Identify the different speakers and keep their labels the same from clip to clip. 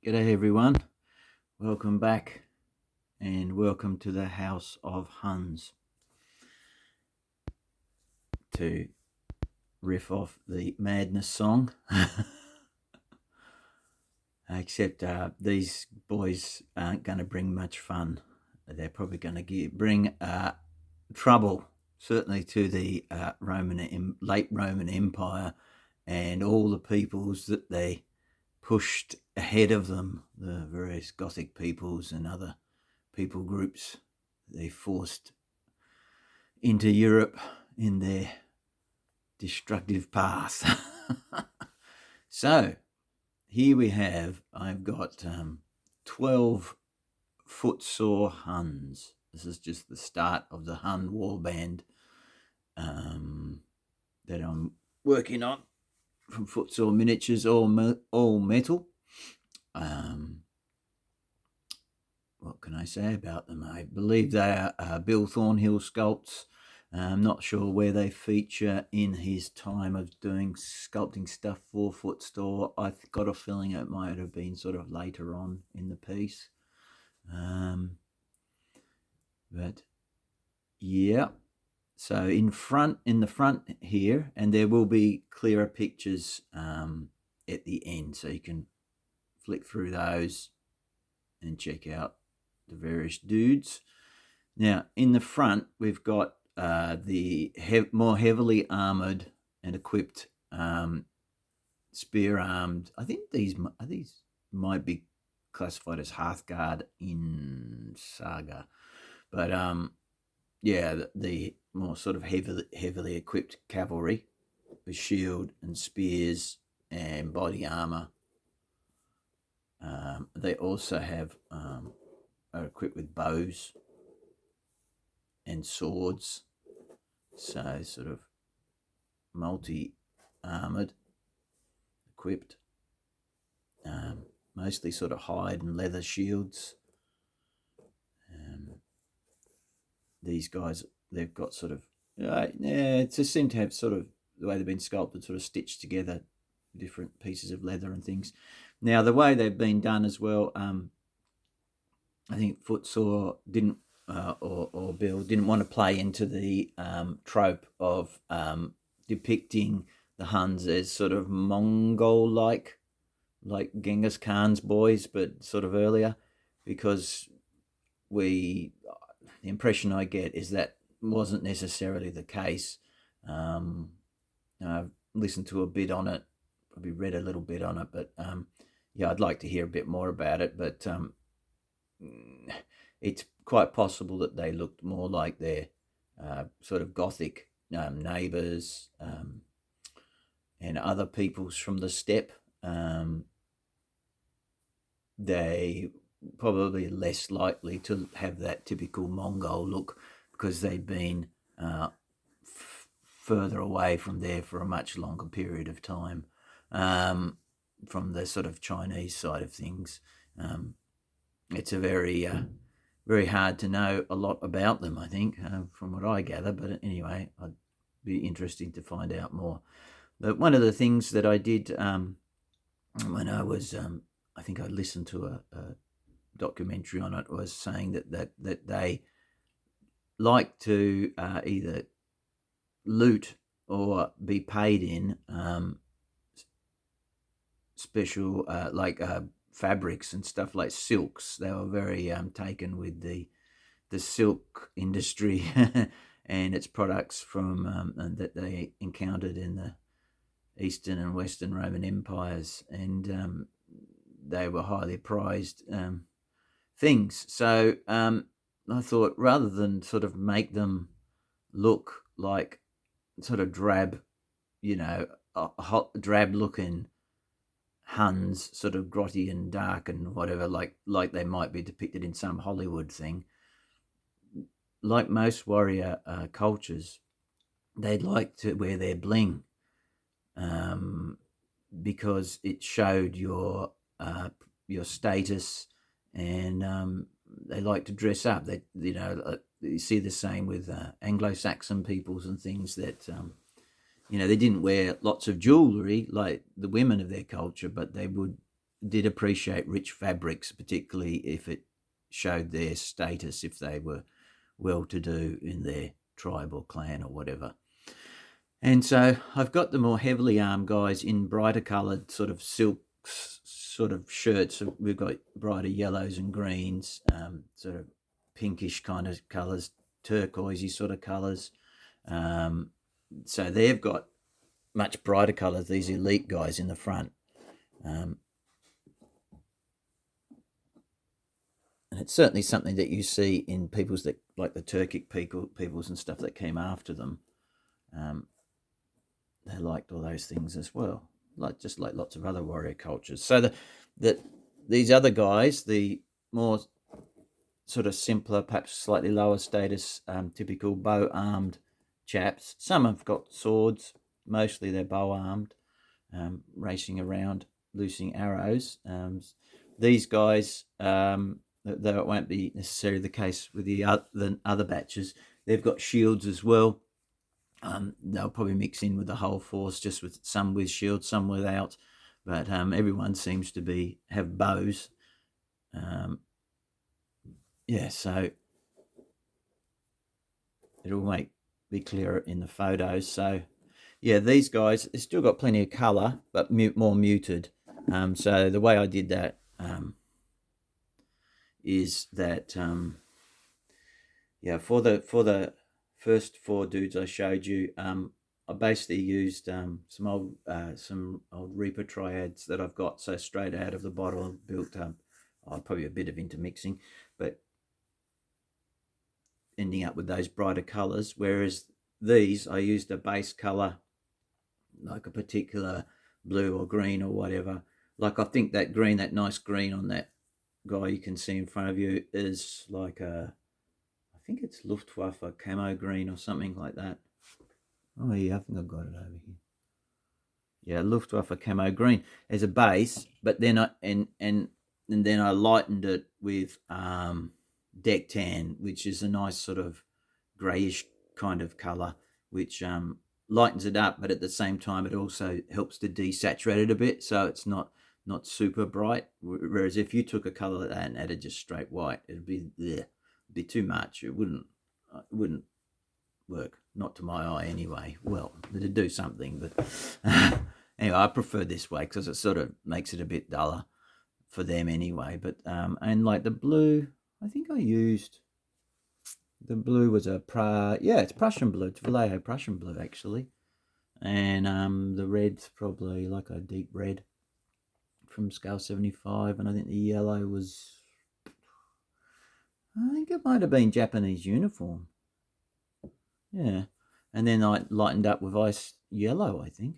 Speaker 1: G'day everyone, welcome back and welcome to the House of Huns. To riff off the Madness song, except these boys aren't going to bring much fun. They're probably going to bring trouble, certainly to the late Roman Empire and all the peoples that they pushed ahead of them, the various Gothic peoples and other people groups they forced into Europe in their destructive path. So here we have, I've got 12 Footsore Huns. This is just the start of the Hun warband that I'm working on from Footsore Miniatures, all metal. What can I say about them? I believe they are Bill Thornhill sculpts. I'm not sure where they feature in his time of doing sculpting stuff for Footsore. I've got a feeling it might have been sort of later on in the piece. But yeah, so in the front here, and there will be clearer pictures at the end, so you can flick through those and check out the various dudes. Now in the front we've got the more heavily armored and equipped spear armed. I think these might be classified as Hearthguard in Saga, but yeah, the more sort of heavily equipped cavalry with shield and spears and body armor. They also have are equipped with bows and swords, so sort of multi-armored, equipped, mostly sort of hide and leather shields. These guys, they've got sort of, it just seemed to have sort of, the way they've been sculpted, sort of stitched together different pieces of leather and things. Now, the way they've been done as well, I think Footsore didn't, or Bill didn't want to play into the trope of depicting the Huns as sort of Mongol-like, like Genghis Khan's boys, but sort of earlier, because the impression I get is that wasn't necessarily the case. I've listened to a bit on it, probably read a little bit on it, but yeah, I'd like to hear a bit more about it. But it's quite possible that they looked more like their sort of Gothic neighbours and other peoples from the steppe. They probably less likely to have that typical Mongol look because they've been further away from there for a much longer period of time, from the sort of Chinese side of things. It's a very hard to know a lot about them, I think, from what I gather. But anyway, I'd be interesting to find out more. But one of the things that I did when I was, I think I listened to a documentary on it, was saying that they like to either loot or be paid in special fabrics and stuff like silks. They were very taken with the silk industry and its products from that they encountered in the Eastern and Western Roman empires, and they were highly prized things. So I thought, rather than sort of make them look like sort of drab, drab looking Huns, sort of grotty and dark and whatever, like they might be depicted in some Hollywood thing. Like most warrior cultures, they'd like to wear their bling because it showed your status, and they like to dress up. They, you see the same with Anglo-Saxon peoples and things that they didn't wear lots of jewelry like the women of their culture, but they would did appreciate rich fabrics, particularly if it showed their status, if they were well-to-do in their tribe or clan or whatever. And so I've got the more heavily armed guys in brighter coloured sort of silk sort of shirts. So we've got brighter yellows and greens, sort of pinkish kind of colours, turquoisey sort of colours. So they've got much brighter colours, these elite guys in the front. And it's certainly something that you see in peoples that, like the Turkic peoples and stuff that came after them. They liked all those things as well, just like lots of other warrior cultures. So these other guys, the more sort of simpler, perhaps slightly lower status, typical bow-armed chaps. Some have got swords, mostly they're bow-armed, racing around, loosing arrows. These guys, though it won't be necessarily the case with the other batches, they've got shields as well. They'll probably mix in with the whole force, just with some with shields, some without, but everyone seems to have bows. Yeah, so it'll be clearer in the photos. So yeah, these guys, they've still got plenty of colour, but more muted. So the way I did that is that yeah, for the first 4 dudes I showed you, I basically used some old Reaper triads that I've got, so straight out of the bottle, built probably a bit of intermixing, but ending up with those brighter colours. Whereas these, I used a base colour, like a particular blue or green or whatever. Like I think that green, that nice green on that guy you can see in front of you, is like I think it's Luftwaffe camo green or something like that. Oh yeah, I think I've got it over here. Yeah, Luftwaffe camo green as a base, but then then I lightened it with deck tan, which is a nice sort of greyish kind of colour, which lightens it up, but at the same time it also helps to desaturate it a bit, so it's not super bright. Whereas if you took a colour like that and added just straight white, it'd be too much. It wouldn't work, not to my eye anyway. Well, it'd do something, but anyway, I prefer this way because it sort of makes it a bit duller for them anyway. But and like the blue, I think I used, the blue was it's Prussian blue. It's Vallejo Prussian blue actually, and the red's probably like a deep red from Scale 75, and I think the yellow was, I think it might have been Japanese uniform. Yeah, and then I lightened up with ice yellow, I think.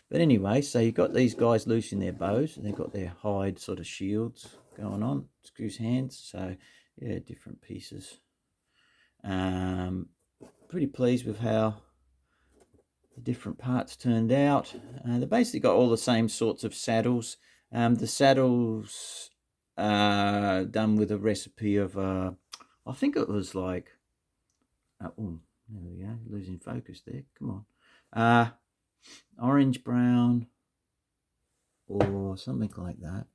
Speaker 1: But anyway, so you've got these guys loosing their bows, and they've got their hide sort of shields going on, screws hands. So yeah, different pieces. Pretty pleased with how the different parts turned out. They basically got all the same sorts of saddles. The saddles done with a recipe of I think it was like oh, there we go, losing focus there, come on, orange brown or something like that,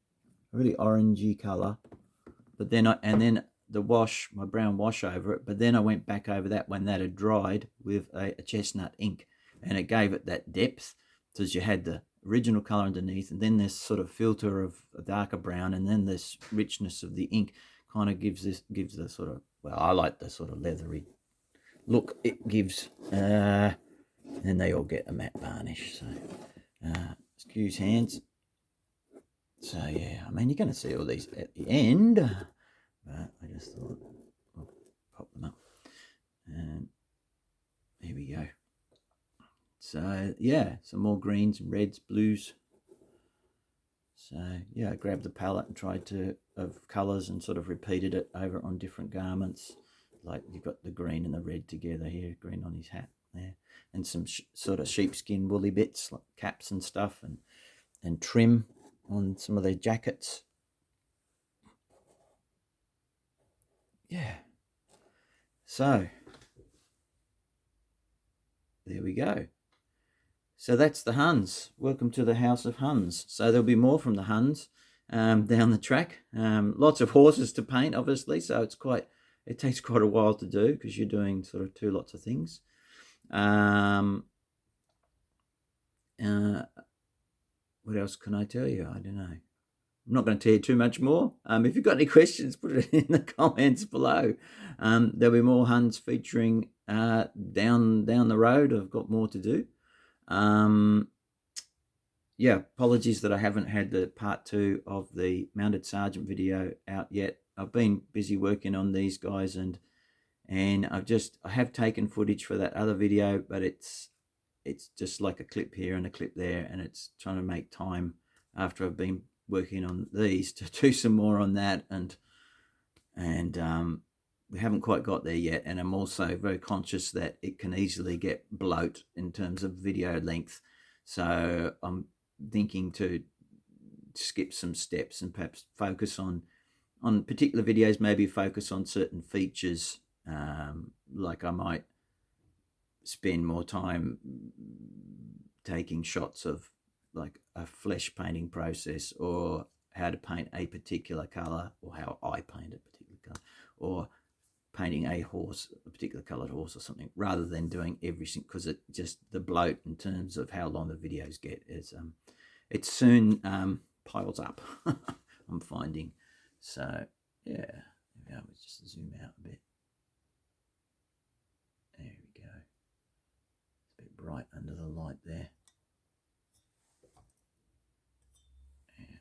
Speaker 1: a really orangey colour. But then the wash, my brown wash over it, but then I went back over that when that had dried with a chestnut ink, and it gave it that depth, because you had the original colour underneath, and then this sort of filter of a darker brown, and then this richness of the ink kind of gives the sort of, well, I like the sort of leathery look it gives, and they all get a matte varnish. So excuse hands. So yeah, I mean, you're going to see all these at the end, but I just thought I'll pop them up, and here we go. So yeah, some more greens and reds, blues. So yeah, I grabbed the palette and tried to, of colours, and sort of repeated it over on different garments. Like you've got the green and the red together here, green on his hat there, and some sort of sheepskin woolly bits like caps and stuff, and trim on some of their jackets. Yeah. So there we go. So that's the Huns. Welcome to the House of Huns. So there'll be more from the Huns down the track. Lots of horses to paint, obviously. So it takes quite a while to do because you're doing sort of lots of things. What else can I tell you? I don't know. I'm not going to tell you too much more. If you've got any questions, put it in the comments below. There'll be more Huns featuring down the road. I've got more to do. Yeah, apologies that I haven't had the part 2 of the Mounted Sergeant video out yet. I've been busy working on these guys, and I have taken footage for that other video, but it's just like a clip here and a clip there, and it's trying to make time after I've been working on these to do some more on that, and we haven't quite got there yet. And I'm also very conscious that it can easily get bloat in terms of video length, so I'm thinking to skip some steps and perhaps focus on particular videos, maybe focus on certain features. Like I might spend more time taking shots of like a flesh painting process, or how to paint a particular color, or how I paint a particular color, or painting a horse, a particular colored horse or something, rather than doing everything, because it just, the bloat in terms of how long the videos get is it soon piles up. I'm finding. So yeah, maybe I'll just zoom out a bit. There we go. It's a bit bright under the light there. Yeah.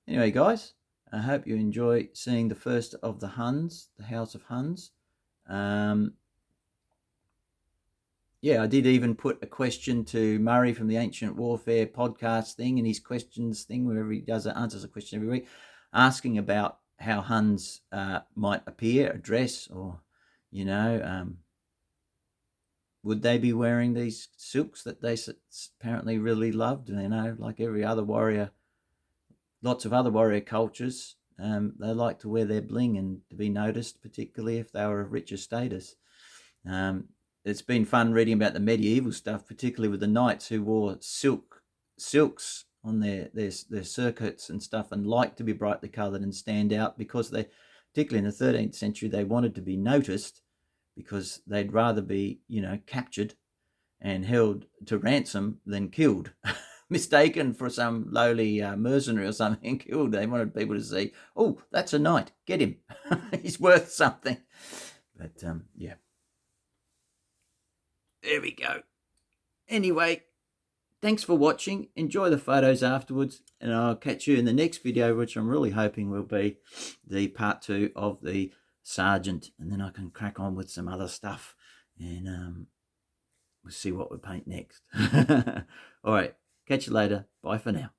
Speaker 1: Anyway, guys, I hope you enjoy seeing the first of the Huns, the House of Huns. Yeah, I did even put a question to Murray from the Ancient Warfare podcast thing, and his questions thing, wherever he answers a question every week, asking about how Huns might appear, dress, or, you know, would they be wearing these silks that they apparently really loved? You know, like every other warrior, lots of other warrior cultures, they like to wear their bling and to be noticed, particularly if they were of richer status. It's been fun reading about the medieval stuff, particularly with the knights who wore silks on their circuits and stuff, and liked to be brightly coloured and stand out, because they, particularly in the 13th century, they wanted to be noticed, because they'd rather be, you know, captured and held to ransom than killed, mistaken for some lowly mercenary or something, killed. They wanted people to see, oh, that's a knight, get him, he's worth something. But yeah. There we go. Anyway, thanks for watching. Enjoy the photos afterwards, and I'll catch you in the next video, which I'm really hoping will be the part 2 of the Sergeant, and then I can crack on with some other stuff, and we'll see what we paint next. All right, catch you later. Bye for now.